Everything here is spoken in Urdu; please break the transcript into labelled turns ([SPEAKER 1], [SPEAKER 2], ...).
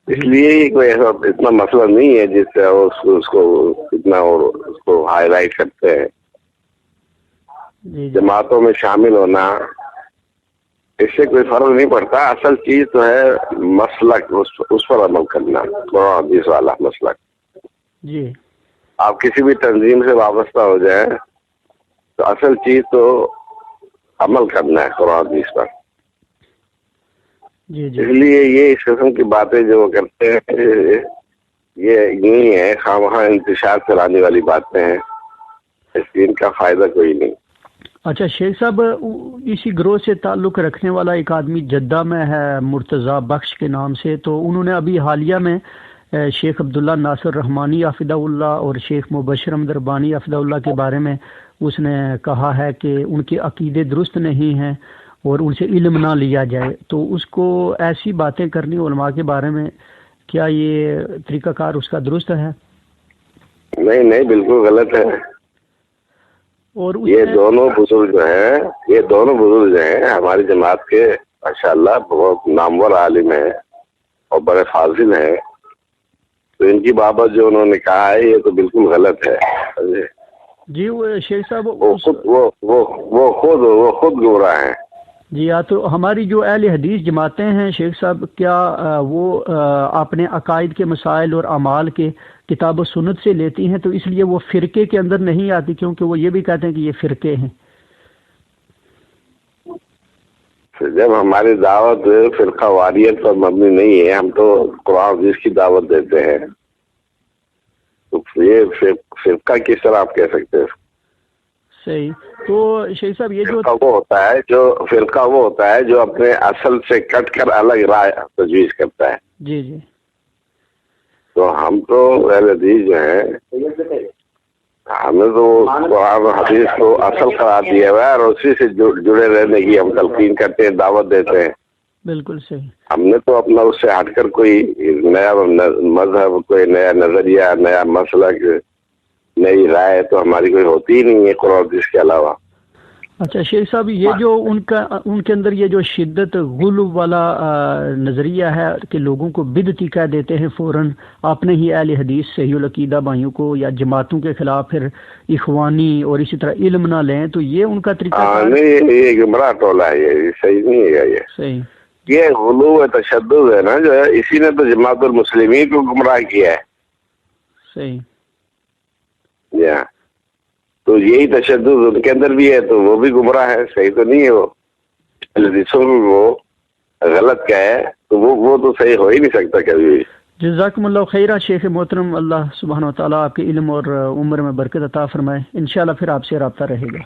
[SPEAKER 1] اس لیے یہ کوئی ایسا اتنا مسئلہ نہیں ہے جس سے اس کو اتنا اور اس کو ہائی لائٹ کرتے ہیں. جماعتوں میں شامل ہونا اس سے کوئی فرق نہیں پڑتا. اصل چیز تو ہے مسلک، اس پر عمل کرنا، قرآن حدیث والا مسلک.
[SPEAKER 2] جی
[SPEAKER 1] آپ کسی بھی تنظیم سے وابستہ ہو جائیں تو اصل چیز تو عمل کرنا ہے قرآن حدیث پر.
[SPEAKER 2] جی
[SPEAKER 1] اس لیے یہ اس قسم کی باتیں جو وہ کرتے ہیں یہ یہی ہے، خواہ انتشار چلانے والی باتیں ہیں، اس دین کا فائدہ کوئی نہیں.
[SPEAKER 2] اچھا شیخ صاحب، اسی گروہ سے تعلق رکھنے والا ایک آدمی جدہ میں ہے مرتضی بخش کے نام سے، تو انہوں نے ابھی حالیہ میں شیخ عبداللہ ناصر رحمانی حفظہ اللہ اور شیخ مبشر احمد ربانی حفظہ اللہ کے بارے میں اس نے کہا ہے کہ ان کے عقیدے درست نہیں ہیں اور ان سے علم نہ لیا جائے. تو اس کو ایسی باتیں کرنی علماء کے بارے میں، کیا یہ طریقہ کار اس کا درست ہے؟
[SPEAKER 1] نہیں بالکل غلط ہے.
[SPEAKER 2] اور
[SPEAKER 1] یہ دونوں بزرگ جو ہیں ہماری جماعت کے ماشاءاللہ بہت نامور عالم ہیں اور بڑے فاضل ہیں. تو ان کی بابت جو انہوں نے کہا ہے یہ تو بالکل غلط ہے.
[SPEAKER 2] جی وہ شیخ صاحب
[SPEAKER 1] وہ خود گمراہ ہیں.
[SPEAKER 2] جی ہاں، تو ہماری جو اہل حدیث جماعتیں ہیں شیخ صاحب، کیا وہ اپنے عقائد کے مسائل اور اعمال کے کتاب و سنت سے لیتی ہیں؟ تو اس لیے وہ فرقے کے اندر نہیں آتی، کیونکہ وہ یہ بھی کہتے ہیں کہ یہ فرقے ہیں.
[SPEAKER 1] جب ہماری دعوت فرقہ واریت پر مبنی نہیں ہے، ہم تو قرآن حدیث کی دعوت دیتے ہیں. تو یہ فرقہ کس طرح آپ کہہ سکتے ہیں؟
[SPEAKER 2] صحیح. تو شیخ صاحب یہ جو
[SPEAKER 1] فرقہ وہ ہوتا ہے جو اپنے اصل سے کٹ کر الگ رائے تجویز کرتا ہے.
[SPEAKER 2] جی
[SPEAKER 1] تو ہم تو اہل حدیث جو ہیں ہمیں تو قرآن حدیث کو اصل قرار دیا ہوا ہے اور اسی سے جڑے رہنے کی ہم تلقین کرتے ہیں، دعوت دیتے ہیں.
[SPEAKER 2] بالکل صحیح.
[SPEAKER 1] ہم نے تو اپنا اس سے ہٹ کر کوئی نیا مذہب، کوئی نیا نظریہ، نیا مسلک، نئی رائے تو ہماری کوئی ہوتی ہی نہیں ہے قرآن حدیث کے علاوہ.
[SPEAKER 2] اچھا شیخ صاحب، یہ جو ان کے اندر یہ جو شدت غلو والا نظریہ ہے کہ لوگوں کو بدعتی کہہ دیتے ہیں فوراً، اپنے ہی اہل حدیث صحیح العقیدہ بھائیوں کو یا جماعتوں کے خلاف پھر اخوانی اور اسی طرح علم نہ لیں، تو یہ ان کا طریقہ
[SPEAKER 1] نہیں، یہ گمراہ ٹولہ ہے، یہ صحیح نہیں ہے. یہ
[SPEAKER 2] صحیح،
[SPEAKER 1] یہ غلو و تشدد ہے نا جو ہے، اسی نے تو جماعت المسلمین کو گمراہ کیا ہے.
[SPEAKER 2] صحیح.
[SPEAKER 1] تو یہی تشدد ان کے اندر بھی ہے تو وہ بھی گمراہ ہے. صحیح تو نہیں ہے. وہ حدیثوں میں وہ غلط کیا ہے تو وہ تو صحیح ہو ہی نہیں سکتا کبھی بھی.
[SPEAKER 2] جزاکم اللہ خیرہ شیخ محترم، اللہ سبحانہ و تعالیٰ آپ کے علم اور عمر میں برکت عطا فرمائے. انشاءاللہ پھر آپ سے رابطہ رہے گا.